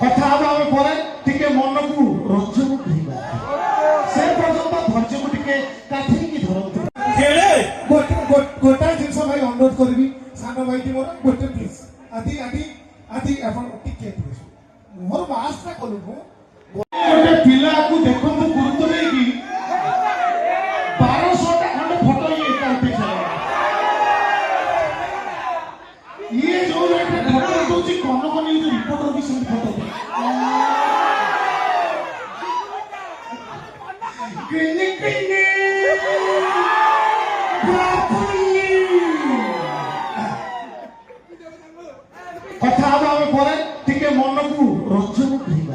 କଥା ହେବା ଆମେ ପରେ ଟିକେ ମନକୁ ରଞ୍ଜନ କରିବା ସେ ପର୍ଯ୍ୟନ୍ତ ଧୈର୍ଯ୍ୟକୁ ଟିକେ କାଠିକି ଧରନ୍ତୁ। ଗୋଟାଏ ଜିନିଷ ଭାଇ ଅନୁରୋଧ କରିବି ସାନ ଭାଇଟି ମୋର ଗୋଟେ ପ୍ଲିଜ୍ ଆଦି ଆଦି ଆଦି ଆପଣ ଟିକେ ମୋର ବାସ୍ତା କଲୁ ଗୋଟେ ପିଲାକୁ ଦେଖନ୍ତୁ ଗୁରୁତ୍ୱ ଦେଇକି 1200ଟା ଖଣ୍ଡେ ଫଟୋ ଇଏ ଯୋଉ ଫଟୋ ଦଉଛି କନକ ନ୍ୟୁଜ ରିପୋର୍ଟର ବି ସେମିତି ଫଟୋ କଥା ହେବା ଆମେ ପରେ ଟିକେ ମନକୁ ରଞ୍ଜନ କରିବା